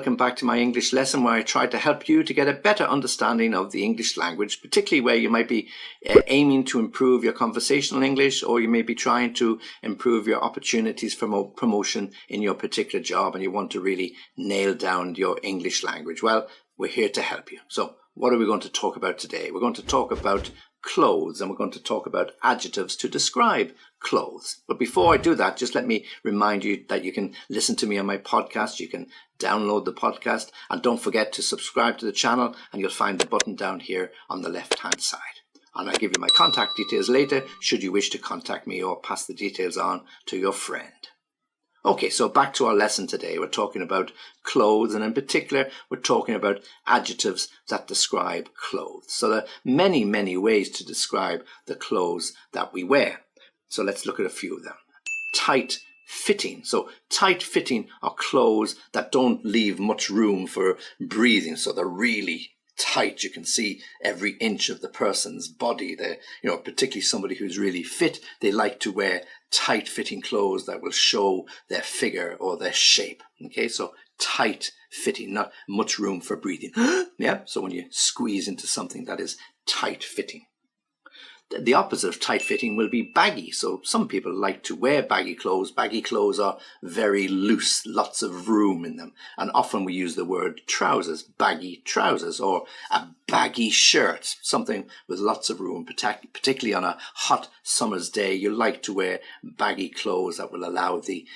Welcome back to my English lesson where I try to help you to get a better understanding of the English language, particularly where you might be aiming to improve your conversational English, or you may be trying to improve your opportunities for promotion in your particular job and you want to really nail down your English language. Well, we're here to help you. So what are we going to talk about today? We're going to talk about clothes, and we're going to talk about adjectives to describe clothes. But before I do that, just let me remind you that you can listen to me on my podcast. You can download the podcast, and don't forget to subscribe to the channel, and you'll find the button down here on the left hand side. And I'll give you my contact details later should you wish to contact me or pass the details on to your friend. Okay, so back to our lesson today. We're talking about clothes, and in particular, we're talking about adjectives that describe clothes. So there are many, many ways to describe the clothes that we wear. So let's look at a few of them. Tight fitting. So tight fitting are clothes that don't leave much room for breathing. So they're really tight. You can see every inch of the person's body. They're, particularly somebody who's really fit, they like to wear tight fitting clothes that will show their figure or their shape. Okay, so tight fitting, not much room for breathing. Yeah, so when you squeeze into something that is tight fitting. The opposite of tight fitting will be baggy. So some people like to wear baggy clothes. Baggy clothes are very loose, lots of room in them. And often we use the word trousers, baggy trousers, or a baggy shirt, something with lots of room, particularly on a hot summer's day. You like to wear baggy clothes that will allow the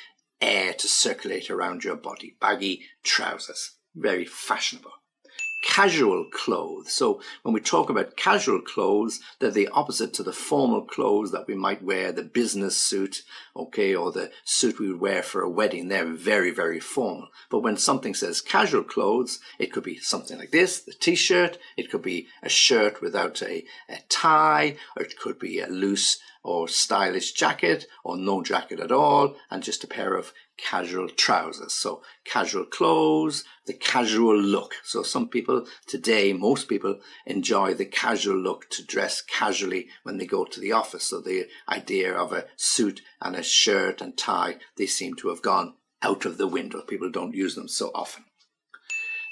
air to circulate around your body. Baggy trousers, very fashionable. Casual clothes. So when we talk about casual clothes, they're the opposite to the formal clothes that we might wear, the business suit, okay, or the suit we would wear for a wedding. They're very, very formal. But when something says casual clothes, it could be something like this, the t-shirt, it could be a shirt without a tie, or it could be a loose or stylish jacket, or no jacket at all, and just a pair of casual trousers. So casual clothes, the casual look. So some people today, most people enjoy the casual look, to dress casually when they go to the office. So the idea of a suit and a shirt and tie, they seem to have gone out of the window. People don't use them so often.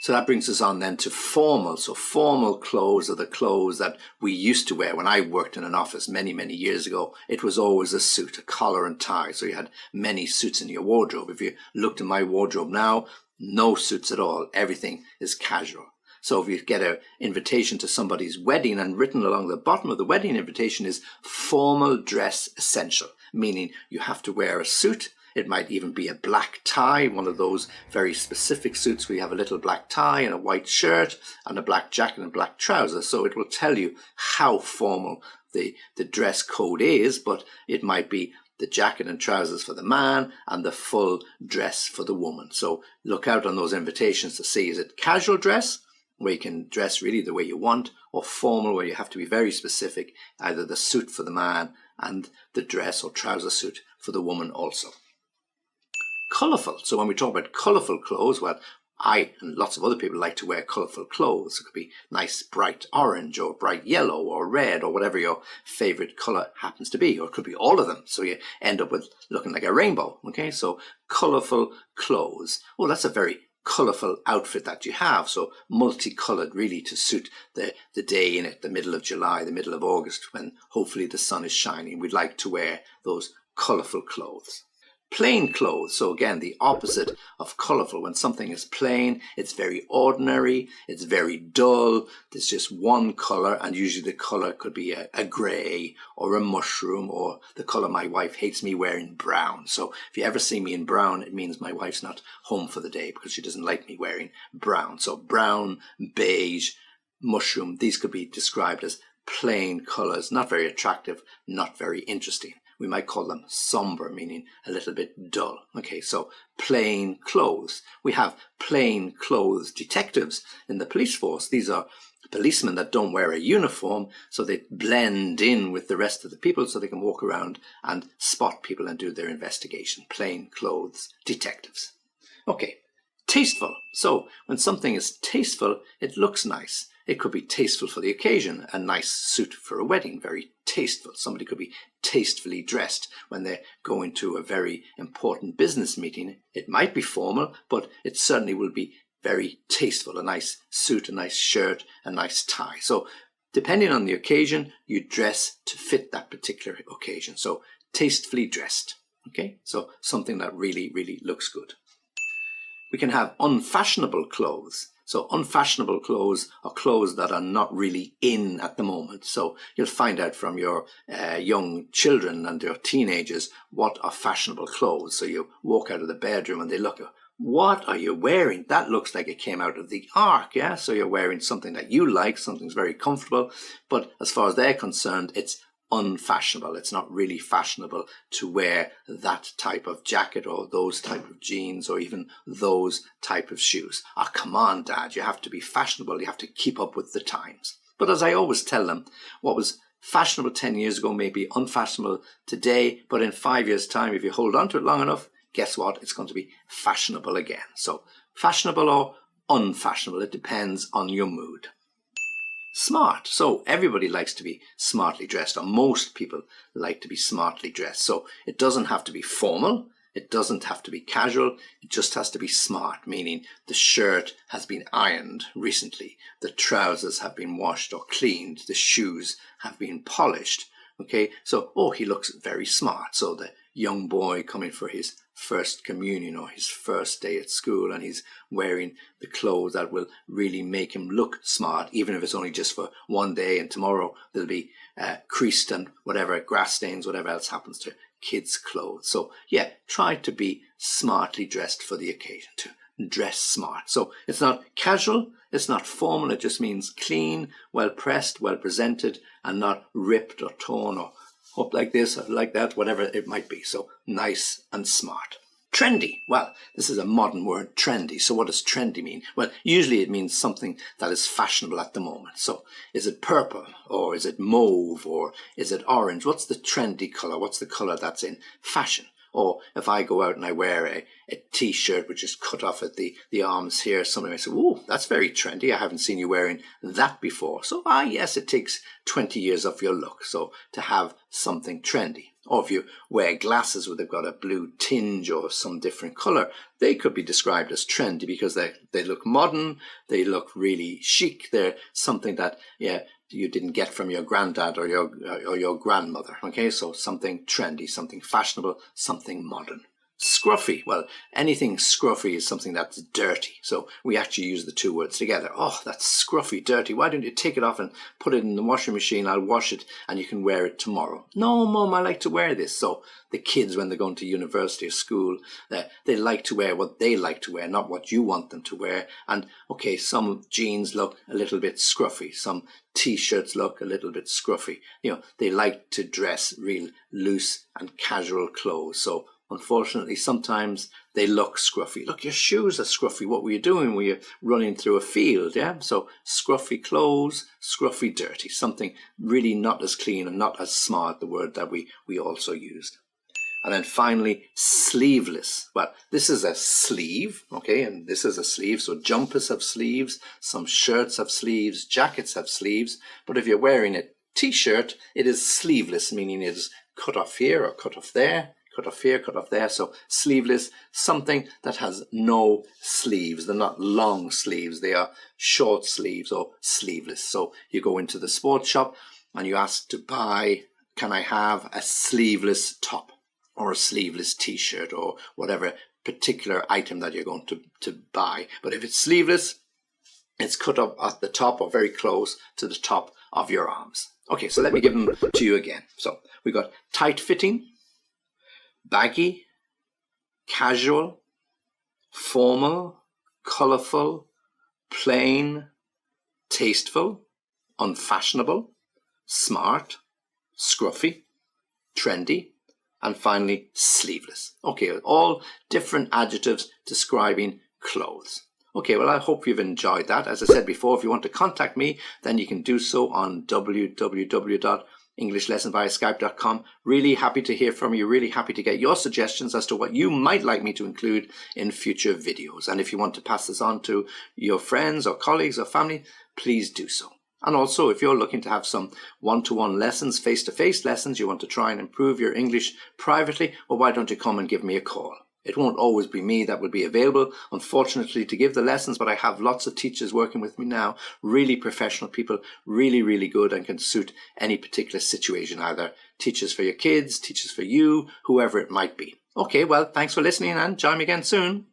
So that brings us on then to formal. So formal clothes are the clothes that we used to wear. When I worked in an office many, many years ago, it was always a suit, a collar and tie. So you had many suits in your wardrobe. If you looked at my wardrobe now, no suits at all. Everything is casual. So if you get an invitation to somebody's wedding, and written along the bottom of the wedding invitation is formal dress essential, meaning you have to wear a suit. It might even be a black tie, one of those very specific suits where you have a little black tie and a white shirt and a black jacket and black trousers. So it will tell you how formal the dress code is, but it might be the jacket and trousers for the man and the full dress for the woman. So look out on those invitations to see, is it casual dress, where you can dress really the way you want, or formal, where you have to be very specific, either the suit for the man and the dress or trouser suit for the woman also. Colourful. So when we talk about colourful clothes, well, I and lots of other people like to wear colourful clothes. It could be nice bright orange or bright yellow or red or whatever your favourite colour happens to be. Or it could be all of them. So you end up with looking like a rainbow. Okay, so colourful clothes. Well, that's a very colourful outfit that you have. So multicoloured, really, to suit the day in it, the middle of July, the middle of August, when hopefully the sun is shining. We'd like to wear those colourful clothes. Plain clothes. So again, the opposite of colourful. When something is plain, it's very ordinary, it's very dull, there's just one colour, and usually the colour could be a grey or a mushroom, or the colour my wife hates me wearing, brown. So if you ever see me in brown, it means my wife's not home for the day because she doesn't like me wearing brown. So brown, beige, mushroom, these could be described as plain colours, not very attractive, not very interesting. We might call them somber, meaning a little bit dull. Okay, so plain clothes. We have plain clothes detectives in the police force. These are policemen that don't wear a uniform, so they blend in with the rest of the people so they can walk around and spot people and do their investigation. Plain clothes detectives. Okay, tasteful. So when something is tasteful, it looks nice. It could be tasteful for the occasion, a nice suit for a wedding, very tasteful. Somebody could be tastefully dressed when they're going to a very important business meeting. It might be formal, but it certainly will be very tasteful, a nice suit, a nice shirt, a nice tie. So depending on the occasion, you dress to fit that particular occasion. So tastefully dressed. Okay, so something that really, really looks good. We can have unfashionable clothes. So unfashionable clothes are clothes that are not really in at the moment. So you'll find out from your young children and your teenagers what are fashionable clothes. So you walk out of the bedroom and they look at, what are you wearing? That looks like it came out of the ark, yeah? So you're wearing something that you like, something's very comfortable. But as far as they're concerned, it's unfashionable. It's not really fashionable to wear that type of jacket or those type of jeans or even those type of shoes. Ah, come on, Dad, you have to be fashionable. You have to keep up with the times. But as I always tell them, what was fashionable 10 years ago may be unfashionable today, but in 5 years' time, if you hold on to it long enough, guess what? It's going to be fashionable again. So fashionable or unfashionable, it depends on your mood. Smart. So everybody likes to be smartly dressed, or most people like to be smartly dressed. So it doesn't have to be formal. It doesn't have to be casual. It just has to be smart, meaning the shirt has been ironed recently. The trousers have been washed or cleaned. The shoes have been polished. Okay, so, oh, he looks very smart. So the young boy coming for his first communion or his first day at school, and he's wearing the clothes that will really make him look smart, even if it's only just for one day, and tomorrow they'll be creased and whatever, grass stains, whatever else happens to kids' clothes. So yeah, try to be smartly dressed for the occasion, to dress smart. So it's not casual, it's not formal, it just means clean, well pressed, well presented, and not ripped or torn or up like this or like that, whatever it might be. So nice and smart. Trendy. Well, this is a modern word, trendy. So what does trendy mean? Well, usually it means something that is fashionable at the moment. So is it purple, or is it mauve, or is it orange? What's the trendy color? What's the color that's in fashion? Or if I go out and I wear a t-shirt which is cut off at the arms here, somebody might say, oh, that's very trendy. I haven't seen you wearing that before. So, yes, it takes 20 years off your look. So to have something trendy. Or if you wear glasses where they've got a blue tinge or some different color, they could be described as trendy because they look modern, they look really chic. They're something that, you didn't get from your granddad or your grandmother. Okay, so something trendy, something fashionable, something modern. Scruffy. Well, anything scruffy is something that's dirty. So we actually use the two words together. Oh, that's scruffy, dirty. Why don't you take it off and put it in the washing machine? I'll wash it and you can wear it tomorrow. No, Mum, I like to wear this. So the kids, when they're going to university or school, they like to wear what they like to wear, not what you want them to wear. And okay, some jeans look a little bit scruffy. Some t-shirts look a little bit scruffy. They like to dress real loose and casual clothes. So unfortunately, sometimes they look scruffy. Look, your shoes are scruffy. What were you doing? Were you running through a field? Yeah. So scruffy clothes, scruffy, dirty. Something really not as clean and not as smart, the word that we also used. And then finally, sleeveless. Well, this is a sleeve, okay, and this is a sleeve. So jumpers have sleeves, some shirts have sleeves, jackets have sleeves. But if you're wearing a t-shirt, it is sleeveless, meaning it is cut off here or cut off there, cut off here, cut off there. So sleeveless, something that has no sleeves. They're not long sleeves. They are short sleeves or sleeveless. So you go into the sports shop and you ask to buy, can I have a sleeveless top or a sleeveless t-shirt or whatever particular item that you're going to buy. But if it's sleeveless, it's cut up at the top or very close to the top of your arms. Okay, so let me give them to you again. So we got tight fitting, baggy, casual, formal, colourful, plain, tasteful, unfashionable, smart, scruffy, trendy, and finally sleeveless. Okay, all different adjectives describing clothes. Okay, well, I hope you've enjoyed that. As I said before, if you want to contact me, then you can do so on www.englishlessonviaskype.com. Really happy to hear from you. Really happy to get your suggestions as to what you might like me to include in future videos. And if you want to pass this on to your friends or colleagues or family, please do so. And also, if you're looking to have some one-to-one lessons, face-to-face lessons, you want to try and improve your English privately, well, why don't you come and give me a call? It won't always be me that will be available, unfortunately, to give the lessons, but I have lots of teachers working with me now, really professional people, really, really good, and can suit any particular situation, either teachers for your kids, teachers for you, whoever it might be. Okay, well, thanks for listening and join me again soon.